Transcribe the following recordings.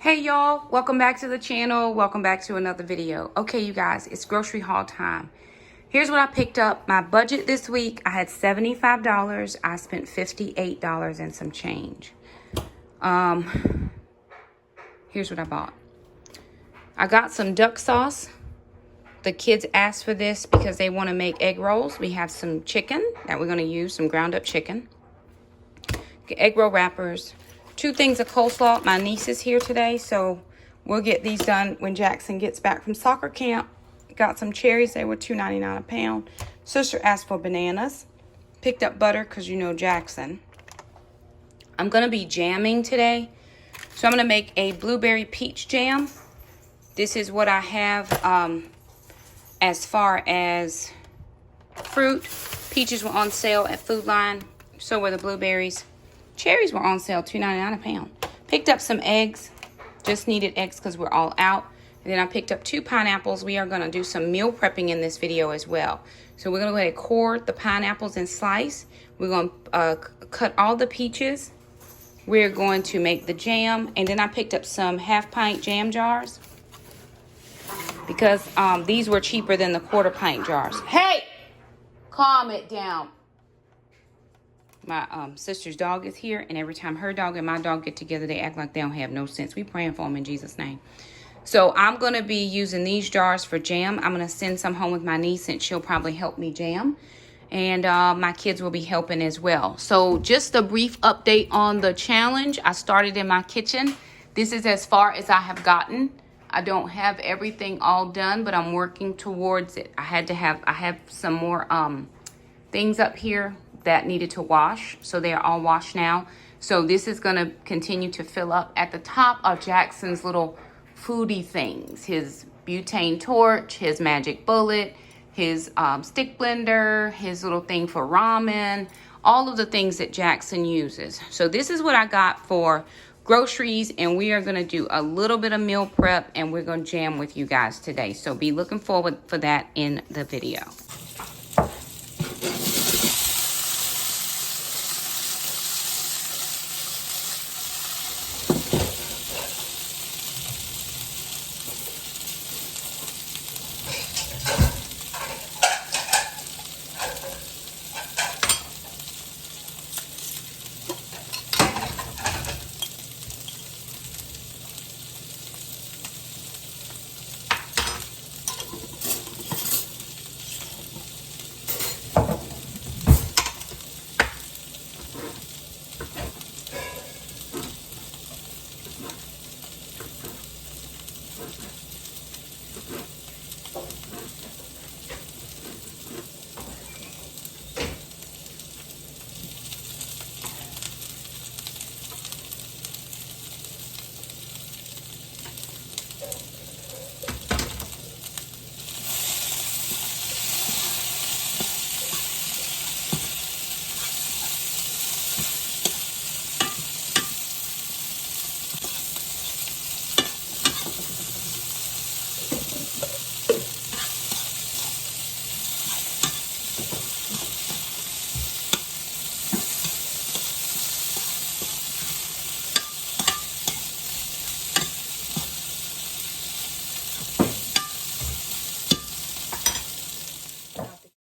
Hey y'all, welcome back to the channel. Welcome back to another video. Okay, you guys, it's grocery haul time. Here's what I picked up. My budget this week, I had $75. I spent $58 and some change. Here's what I bought. I got some duck sauce. The kids asked for this because they want to make egg rolls. We have some chicken that we're going to use, some ground up chicken. Egg roll wrappers. 2 things of coleslaw. My niece is here today, so we'll get these done when Jackson gets back from soccer camp. Got some cherries. They were $2.99 a pound. Sister asked for bananas. Picked up butter because you know Jackson. I'm going to be jamming today. So I'm going to make a blueberry peach jam. This is what I have as far as fruit. Peaches were on sale at Food Line. So were the blueberries. Cherries were on sale, $2.99 a pound. Picked up some eggs. Just needed eggs because we're all out. And then I picked up 2 pineapples. We are going to do some meal prepping in this video as well. So we're going to go ahead and core the pineapples and slice. We're going to cut all the peaches. We're going to make the jam. And then I picked up some half-pint jam jars because these were cheaper than the quarter-pint jars. Hey! Calm it down. My sister's dog is here, and every time her dog and my dog get together, they act like they don't have no sense. We praying for them in Jesus' name. So I'm going to be using these jars for jam. I'm going to send some home with my niece, and she'll probably help me jam. And my kids will be helping as well. So just a brief update on the challenge. I started in my kitchen. This is as far as I have gotten. I don't have everything all done, but I'm working towards it. I have some more things up here that needed to wash, so they are all washed now. So this is going to continue to fill up. At the top of Jackson's little foodie things, his butane torch, his magic bullet, his stick blender, his little thing for ramen, all of the things that Jackson uses. So this is what I got for groceries, and we are going to do a little bit of meal prep, and we're going to jam with you guys today. So be looking forward for that in the video.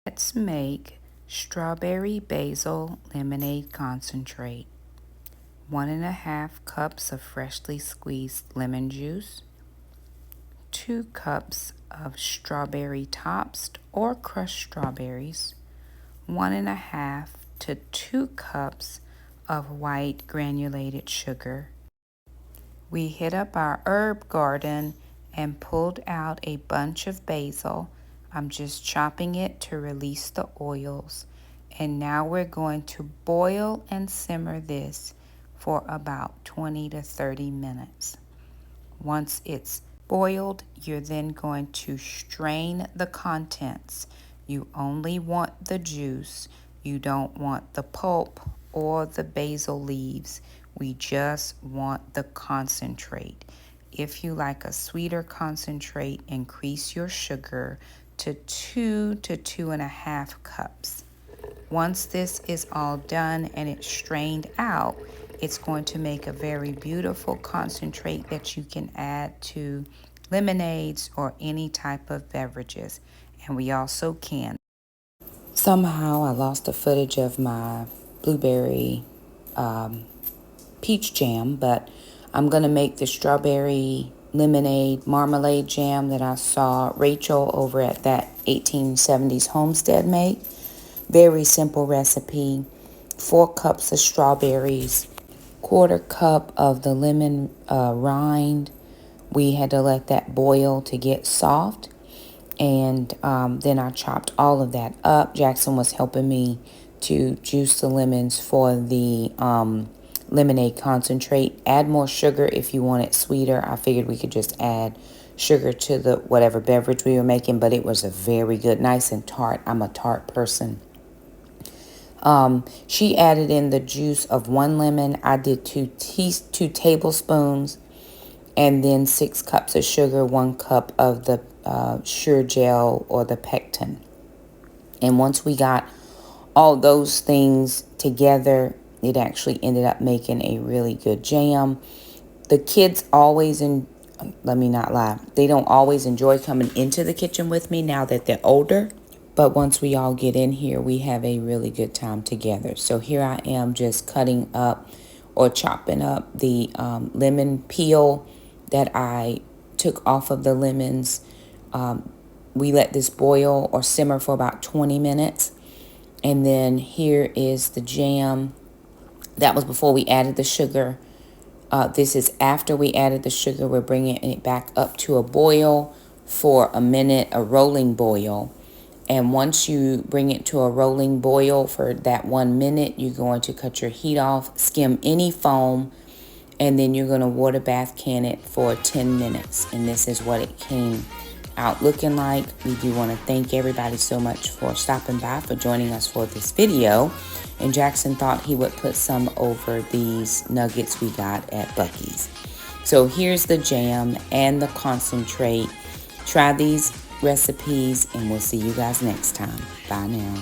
Let's make strawberry basil lemonade concentrate. 1.5 cups of freshly squeezed lemon juice. 2 cups of strawberry tops or crushed strawberries. 1.5 to 2 cups of white granulated sugar. We hit up our herb garden and pulled out a bunch of basil. I'm just chopping it to release the oils. And now we're going to boil and simmer this for about 20 to 30 minutes. Once it's boiled, you're then going to strain the contents. You only want the juice. You don't want the pulp or the basil leaves. We just want the concentrate. If you like a sweeter concentrate, increase your sugar to 2 to 2.5 cups. Once this is all done and it's strained out, It's going to make a very beautiful concentrate that you can add to lemonades or any type of beverages. And we also can. Somehow I lost the footage of my blueberry peach jam, but I'm going to make the strawberry lemonade marmalade jam that I saw Rachel over at that 1870s homestead make. Very simple recipe. 4 cups of strawberries, 1/4 cup of the lemon rind. We had to let that boil to get soft. And then I chopped all of that up. Jackson was helping me to juice the lemons for the lemonade concentrate. Add more sugar if you want it sweeter. I figured we could just add sugar to the whatever beverage we were making, but it was a very good, nice and tart. I'm a tart person. She added in the juice of 1 lemon. I did 2 tablespoons, and then 6 cups of sugar, 1 cup of the Sure Gel or the pectin. And once we got all those things together, it actually ended up making a really good jam. The kids always, let me not lie, they don't always enjoy coming into the kitchen with me now that they're older. But once we all get in here, we have a really good time together. So here I am just cutting up or chopping up the lemon peel that I took off of the lemons. We let this boil or simmer for about 20 minutes. And then here is the jam. That was before we added the sugar. This is after we added the sugar. We're bringing it back up to a boil for a minute, a rolling boil. And once you bring it to a rolling boil for that 1 minute, you're going to cut your heat off, skim any foam, and then you're going to water bath can it for 10 minutes. And this is what it came out looking like. We do want to thank everybody so much for stopping by, for joining us for this video. And Jackson thought he would put some over these nuggets we got at Buc-ee's. So here's the jam and the concentrate. Try these recipes, and we'll see you guys next time. Bye now.